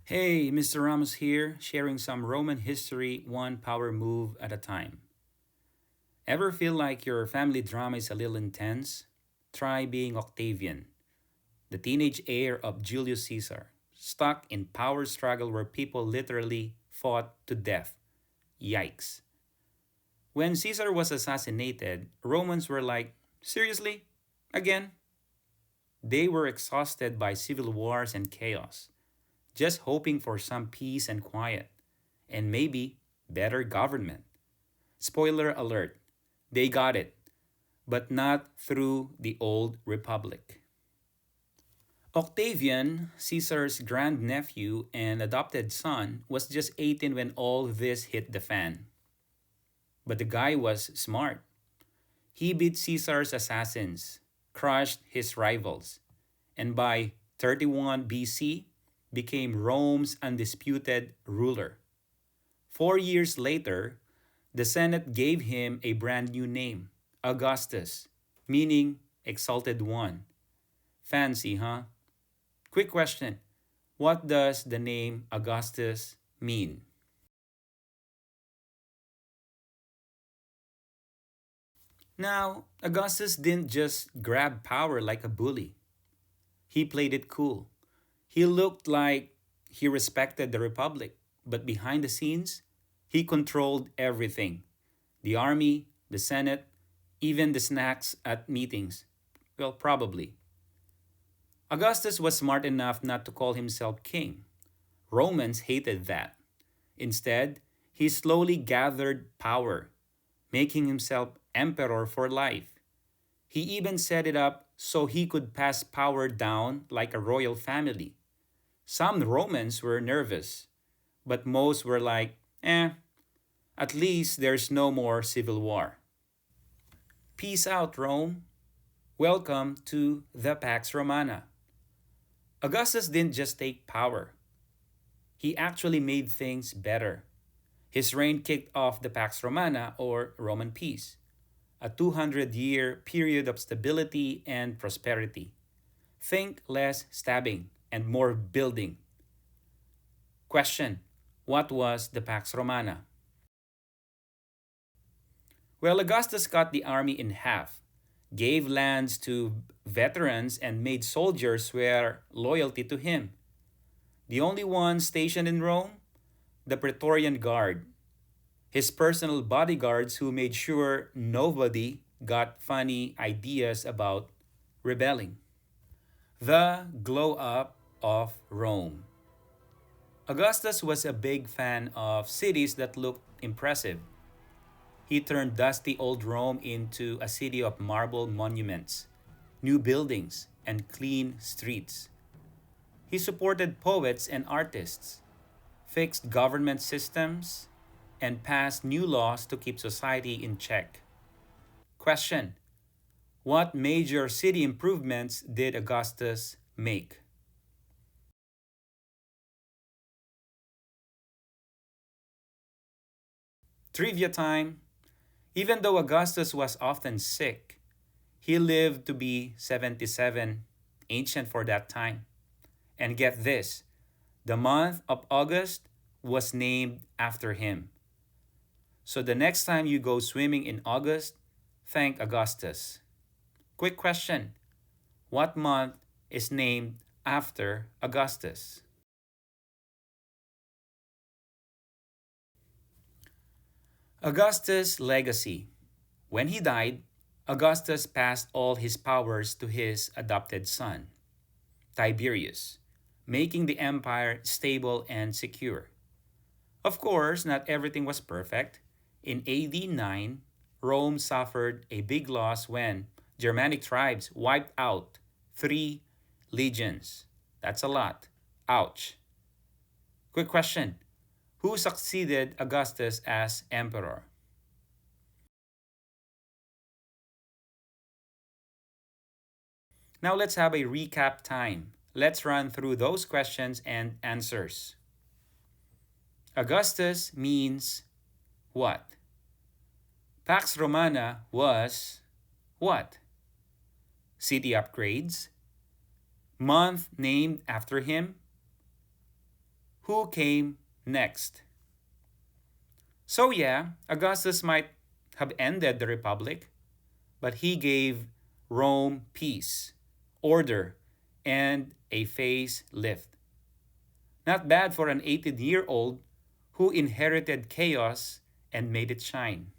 Hey, Mr. Ramos here, sharing some Roman history one power move at a time. Ever feel like your family drama is a little intense? Try being Octavian, the teenage heir of Julius Caesar, stuck in power struggle where people literally fought to death. Yikes. When Caesar was assassinated, Romans were like, seriously? Again? They were exhausted by civil wars and chaos, just hoping for some peace and quiet, and maybe better government. Spoiler alert, they got it, but not through the old republic. Octavian, Caesar's grandnephew and adopted son, was just 18 when all this hit the fan. But the guy was smart. He beat Caesar's assassins, crushed his rivals, and by 31 BC became Rome's undisputed ruler. 4 years later, the Senate gave him a brand new name, Augustus, meaning exalted one. Fancy, huh? Quick question. What does the name Augustus mean? Now, Augustus didn't just grab power like a bully. He played it cool. He looked like he respected the Republic, but behind the scenes, he controlled everything: the army, the Senate, even the snacks at meetings. Well, probably. Augustus was smart enough not to call himself king. Romans hated that. Instead, he slowly gathered power, making himself emperor for life. He even set it up so he could pass power down like a royal family. Some Romans were nervous, but most were like, at least there's no more civil war. Peace out, Rome. Welcome to the Pax Romana. Augustus didn't just take power, he actually made things better. His reign kicked off the Pax Romana, or Roman peace, a 200-year period of stability and prosperity. Think less stabbing and more building. Question: what was the Pax Romana? Well, Augustus cut the army in half, gave lands to veterans, and made soldiers swear loyalty to him. The only one stationed in Rome? The Praetorian Guard, his personal bodyguards who made sure nobody got funny ideas about rebelling. The glow up of Rome. Augustus was a big fan of cities that looked impressive. He turned dusty old Rome into a city of marble monuments, new buildings, and clean streets. He supported poets and artists, fixed government systems, and passed new laws to keep society in check. Question: what major city improvements did Augustus make? Trivia time. Even though Augustus was often sick, he lived to be 77, ancient for that time. And get this, the month of August was named after him. So the next time you go swimming in August, thank Augustus. Quick question: what month is named after Augustus? Augustus' legacy. When he died, Augustus passed all his powers to his adopted son, Tiberius, making the empire stable and secure. Of course, not everything was perfect. In AD 9, Rome suffered a big loss when Germanic tribes wiped out three legions. That's a lot. Ouch. Quick question: who succeeded Augustus as emperor? Now let's have a recap time. Let's run through those questions and answers. Augustus means what? Pax Romana was what? City upgrades? Month named after him? who came next. So, yeah, Augustus might have ended the Republic, but he gave Rome peace, order, and a facelift. Not bad for an 18-year-old who inherited chaos and made it shine.